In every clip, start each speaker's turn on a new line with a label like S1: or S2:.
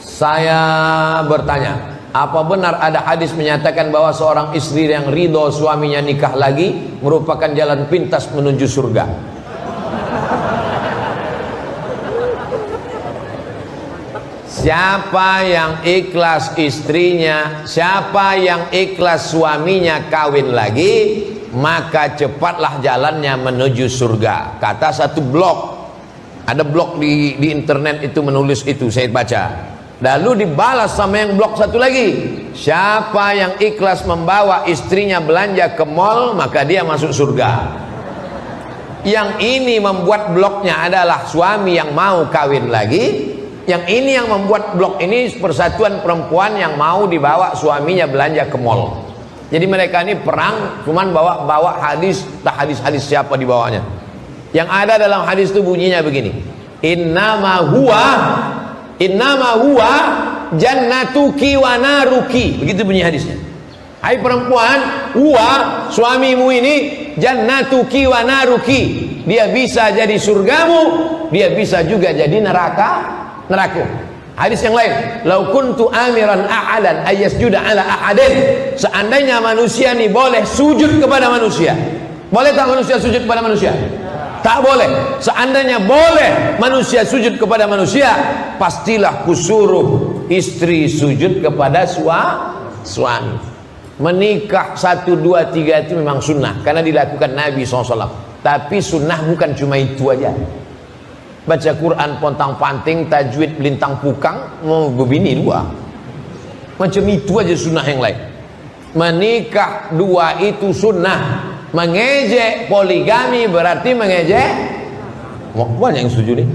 S1: Saya bertanya, apa benar ada hadis menyatakan bahwa seorang istri yang ridho suaminya nikah lagi merupakan jalan pintas menuju surga? Siapa yang ikhlas istrinya, siapa yang ikhlas suaminya kawin lagi, maka cepatlah jalannya menuju surga. Kata satu blog, ada blog di internet itu menulis itu, saya baca. Lalu dibalas sama yang blog satu lagi, siapa yang ikhlas membawa istrinya belanja ke mall, maka dia masuk surga. Yang ini membuat blognya adalah suami yang mau kawin lagi. Yang ini yang membuat blog ini persatuan perempuan yang mau dibawa suaminya belanja ke mall. Jadi mereka ini perang, cuman bawa hadis, tak hadis siapa dibawanya. Yang ada dalam hadis itu bunyinya begini, innama huwa jannatuki wa naruki. Begitu bunyi hadisnya. Hai perempuan, huwa suamimu ini jannatuki wa naruki. Dia bisa jadi surgamu, dia bisa juga jadi neraka. Hadis yang lain, lau kuntu amiran ahadan ayyasjuda ala ahadin. Seandainya manusia ini boleh sujud kepada manusia, boleh tak manusia sujud kepada manusia? Tak boleh. Seandainya boleh manusia sujud kepada manusia, pastilah kusuruh istri sujud kepada suami. Menikah 1, 2, 3 itu memang sunnah karena dilakukan Nabi SAW. Tapi sunnah bukan cuma itu aja. Baca Quran pontang-panting, tajwid belintang pukang, mau begini dua. Macam itu aja sunnah yang lain. Menikah 2 itu sunnah. Mengejek poligami berarti mengejek. Banyak yang setuju nih.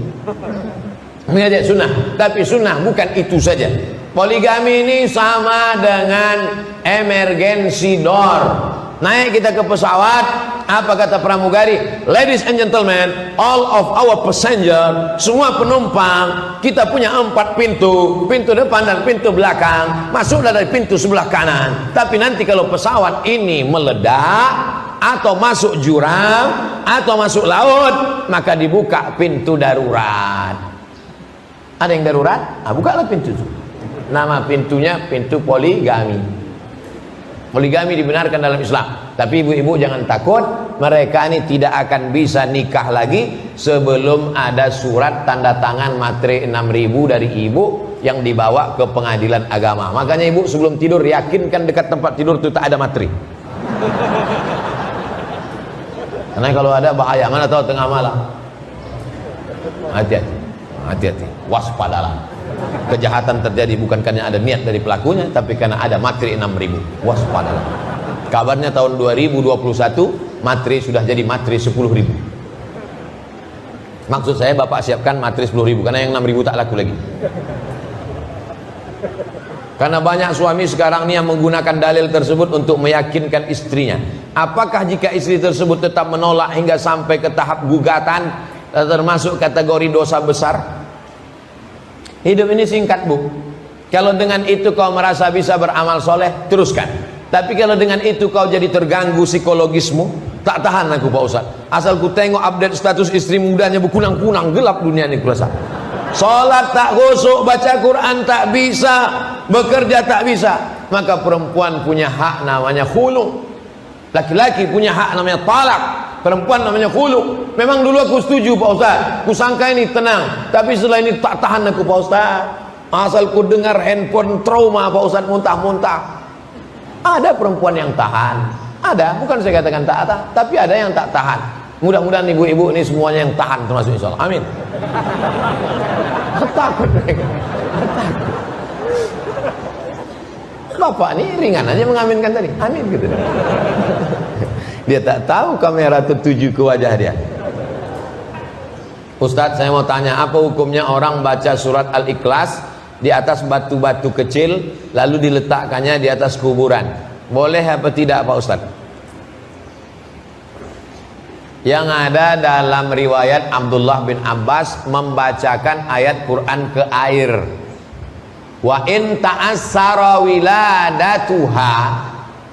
S1: Mengejek sunnah. Tapi sunnah bukan itu saja. Poligami ini sama dengan emergency door. Naik kita ke pesawat, apa kata pramugari? Ladies and gentlemen, all of our passenger, semua penumpang, kita punya 4 pintu, pintu depan dan pintu belakang. Masuklah dari pintu sebelah kanan. Tapi nanti kalau pesawat ini meledak atau masuk jurang atau masuk laut, maka dibuka pintu darurat. Ada yang darurat? Bukalah pintu itu. Nama pintunya pintu poligami. Poligami dibenarkan dalam Islam. Tapi ibu-ibu jangan takut, mereka ini tidak akan bisa nikah lagi sebelum ada surat tanda tangan matre 6.000 dari ibu yang dibawa ke pengadilan agama. Makanya ibu sebelum tidur yakinkan dekat tempat tidur itu tak ada matre. Karena kalau ada bahaya, mana tahu tengah malam. Hati-hati, waspadalah. Kejahatan terjadi bukan karena ada niat dari pelakunya, tapi karena ada materi 6.000. Waspadalah. Kabarnya tahun 2021 materi sudah jadi materi 10.000. Maksud saya bapak siapkan materi 10.000 karena yang 6.000 tak laku lagi. Karena banyak suami sekarang ini yang menggunakan dalil tersebut untuk meyakinkan istrinya. Apakah jika istri tersebut tetap menolak hingga sampai ke tahap gugatan termasuk kategori dosa besar? Hidup ini singkat, Bu. Kalau dengan itu kau merasa bisa beramal soleh, teruskan. Tapi kalau dengan itu kau jadi terganggu psikologismu, tak tahan aku Pak Ustaz. Asal ku tengok update status istri mudanya berkunang-kunang, gelap dunia ini kurasa. Salat tak khusyuk, baca Quran tak bisa, bekerja tak bisa. Maka perempuan punya hak namanya khulu. Laki-laki punya hak namanya talak. Perempuan namanya khulu. Memang dulu aku setuju Pak Ustaz, ku sangka ini tenang, tapi setelah ini tak tahan aku Pak Ustaz. Asal ku dengar handphone trauma Pak Ustaz, muntah-muntah. Ada perempuan yang tahan, ada, bukan saya katakan tak ada, tapi ada yang tak tahan. Mudah-mudahan ibu-ibu ini semuanya yang tahan termasuk insyaallah. Amin. Takut mereka. Bapak ini ringan aja mengaminkan tadi. Amin gitu. Dia tak tahu kamera tertuju ke wajah dia. Ustadz, saya mau tanya, apa hukumnya orang baca surat Al-Ikhlas di atas batu-batu kecil lalu diletakkannya di atas kuburan? Boleh apa tidak Pak Ustadz? Yang ada dalam riwayat Abdullah bin Abbas membacakan ayat Quran ke air. Wa in ta'assara wiladatuha,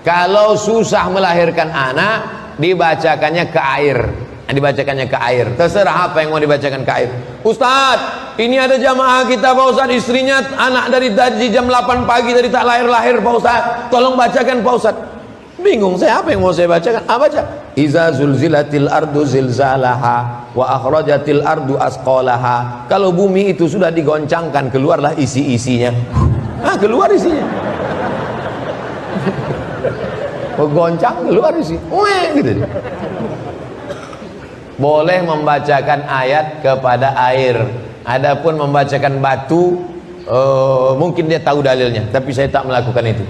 S1: kalau susah melahirkan anak dibacakannya ke air. Dibacakannya ke air. Terserah apa yang mau dibacakan ke air. Ustadz, ini ada jamaah kita Pak Ustaz, istrinya anak dari jam 8 pagi dari tak lahir-lahir Pak Ustaz, tolong bacakan Pak Ustaz. Bingung saya, apa yang mau saya bacakan? Baca iza zulzilatil ardu zilzalaha wa akhrajatil ardu asqalaha. Kalau bumi itu sudah digoncangkan, keluarlah isi-isinya. Keluar isinya. Goncang keluar isi. Gitu. Boleh membacakan ayat kepada air. Adapun membacakan batu, mungkin dia tahu dalilnya, tapi saya tak melakukan itu.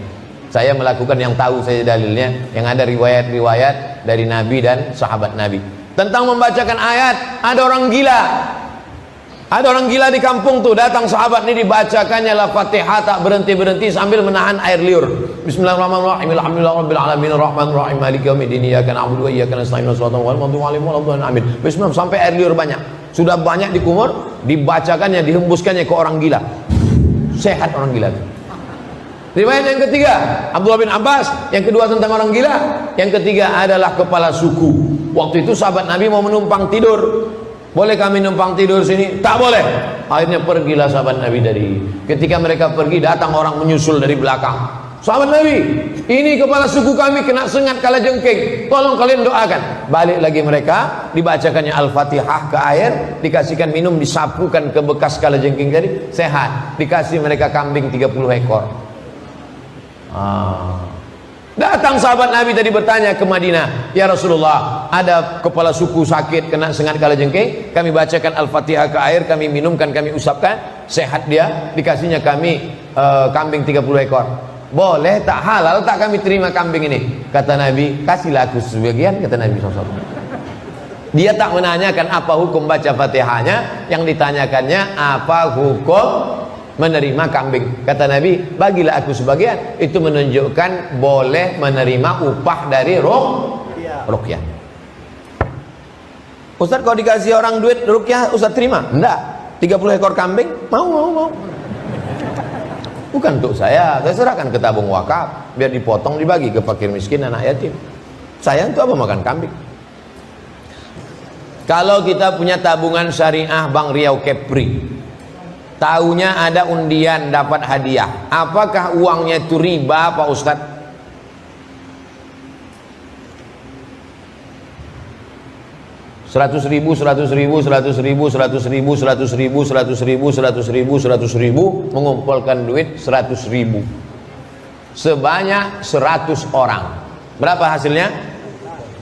S1: Saya melakukan yang tahu saya dalilnya, yang ada riwayat-riwayat dari Nabi dan sahabat Nabi. Tentang membacakan ayat, ada orang gila. Ada orang gila di kampung tuh, datang sahabat ini dibacakannya la Fatihah tak berhenti-berhenti sambil menahan air liur. Bismillahirrahmanirrahim. Alhamdulillahirabbil alamin arrahmanir rahim maliki yaumiddin iyyaka na'budu wa iyyaka nasta'in ihdinas siratal mustaqim. Amin. Bismillah sampai air liur banyak. Sudah banyak dikumur, dibacakannya, dihembuskannya ke orang gila. Sehat orang gila itu. Riwayat yang ketiga, Abdullah bin Abbas. Yang kedua tentang orang gila. Yang ketiga adalah kepala suku. Waktu itu sahabat Nabi mau menumpang tidur. Boleh kami numpang tidur sini? Tak boleh. Akhirnya pergilah sahabat Nabi dari. Ketika mereka pergi, datang orang menyusul dari belakang. Sahabat Nabi, ini kepala suku kami kena sengat kalajengking. Tolong kalian doakan. Balik lagi mereka, dibacakannya Al-Fatihah ke air, dikasihkan minum, disapukan ke bekas kalajengking tadi, sehat. Dikasih mereka kambing 30 ekor. Datang sahabat Nabi tadi bertanya ke Madinah, ya Rasulullah, ada kepala suku sakit kena sengat kalajengking, kami bacakan Al-Fatihah ke air, kami minumkan, kami usapkan, sehat dia, dikasihnya kami kambing 30 ekor. Boleh tak, halal tak kami terima kambing ini? Kata Nabi, kasihlah aku sebagian, kata Nabi SAW. Dia tak menanyakan apa hukum baca Fatihahnya, yang ditanyakannya apa hukum menerima kambing. Kata Nabi, bagilah aku sebagian. Itu menunjukkan boleh menerima upah dari ruqyah. Ustaz, kalau dikasih orang duit ruqyah, Ustaz terima? Enggak. 30 ekor kambing, mau. Bukan untuk saya serahkan ke tabung wakaf, biar dipotong dibagi ke fakir miskin, anak yatim. Saya untuk apa makan kambing? Kalau kita punya tabungan syariah Bank Riau Kepri, tahunya ada undian dapat hadiah, apakah uangnya itu riba Pak Ustaz? Seratus ribu, mengumpulkan duit 100.000, sebanyak 100 orang. Berapa hasilnya?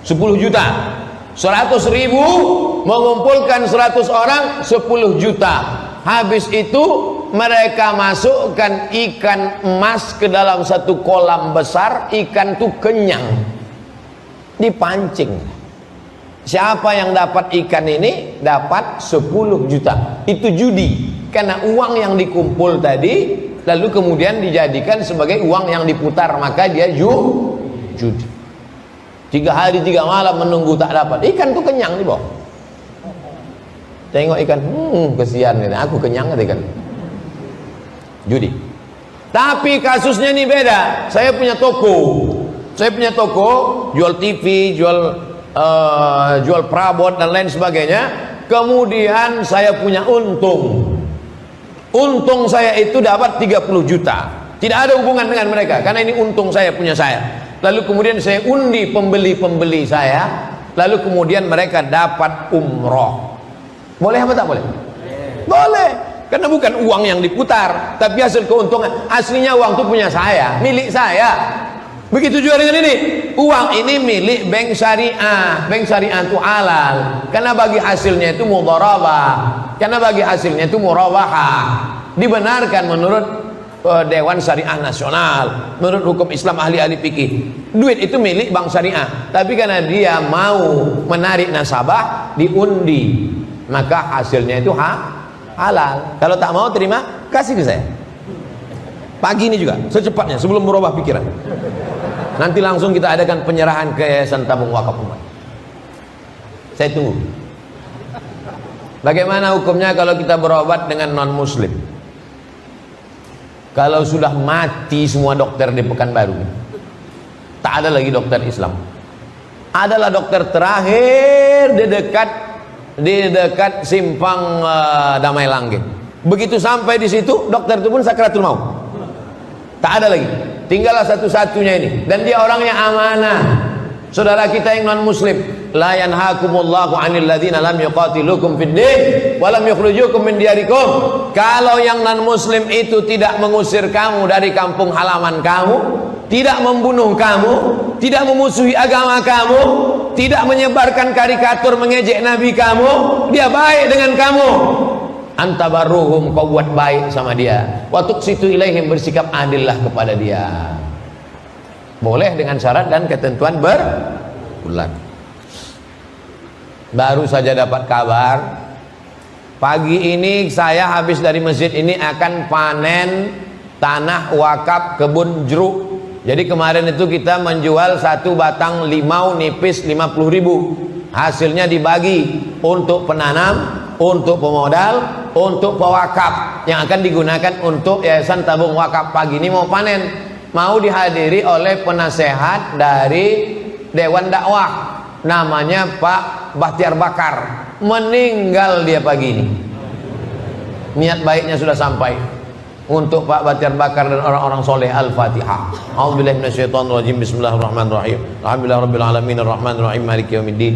S1: 10 juta. 100.000 mengumpulkan 100 orang, 10 juta. Habis itu mereka masukkan ikan emas ke dalam satu kolam besar, ikan itu kenyang, dipancing. Siapa yang dapat ikan ini dapat 10 juta. Itu judi, karena uang yang dikumpul tadi lalu kemudian dijadikan sebagai uang yang diputar, maka dia judi. 3 hari 3 malam menunggu tak dapat, ikan itu kenyang di bawah. Tengok ikan, kesian ini, aku kenyang ikan. Judi. Tapi kasusnya ini beda. Saya punya toko, jual TV, jual perabot dan lain sebagainya. Kemudian saya punya untung saya itu dapat 30 juta. Tidak ada hubungan dengan mereka, karena ini untung saya, punya saya. Lalu kemudian saya undi pembeli-pembeli saya, lalu kemudian mereka dapat umroh. Boleh apa tak boleh? Boleh, karena bukan uang yang diputar, tapi hasil keuntungan. Aslinya uang itu punya saya, milik saya. Begitu juga dengan ini, uang ini milik bank syariah. Bank syariah itu halal, karena bagi hasilnya itu mudharabah, karena bagi hasilnya itu murabahah. Dibenarkan menurut Dewan Syariah Nasional, menurut hukum Islam ahli-ahli fikih. Duit itu milik bank syariah, tapi karena dia mau menarik nasabah, diundi, maka hasilnya itu halal. Kalau tak mau terima, kasih ke saya. Pagi ini juga, secepatnya, sebelum merubah pikiran. Nanti langsung kita adakan penyerahan ke Yayasan Tabung Wakaf Umat. Saya tunggu. Bagaimana hukumnya kalau kita berobat dengan non-muslim? Kalau sudah mati semua dokter di Pekanbaru, tak ada lagi dokter Islam. Adalah dokter terakhir di dekat di dekat simpang Damai Langgeng. Begitu sampai di situ, dokter itu pun sakratul maut. Tak ada lagi. Tinggallah satu-satunya ini. Dan dia orangnya amanah. Saudara kita yang non muslim, la yanhakumullahu 'anil ladzina lam yuqatilukum fid din wa lam yukhrijukum min diyarikum. Kalau yang non muslim itu tidak mengusir kamu dari kampung halaman kamu, tidak membunuh kamu, tidak memusuhi agama kamu, tidak menyebarkan karikatur mengejek nabi kamu, dia baik dengan kamu. Antabarruhum, kau buat baik sama dia. Wa tuqsitu ilaihim, bersikap adillah kepada dia. Boleh dengan syarat dan ketentuan berulang. Baru saja dapat kabar, pagi ini saya habis dari masjid ini akan panen tanah wakaf kebun jeruk. Jadi kemarin itu kita menjual satu batang limau nipis 50.000. Hasilnya dibagi untuk penanam, untuk pemodal, untuk pewakaf yang akan digunakan untuk Yayasan Tabung Wakaf. Pagi ini mau panen, mau dihadiri oleh penasehat dari Dewan Dakwah, namanya Pak Bahtiar Bakar. Meninggal dia pagi ini. Niat baiknya sudah sampai. Untuk Pak Bahtiar Bakar dan orang-orang soleh. Al-Fatihah. A'udzubillahi minasyaitonir rajim. Bismillahirrahmanirrahim. Alhamdulillahirabbil alamin arrahmanirrahim maliki yaumiddin.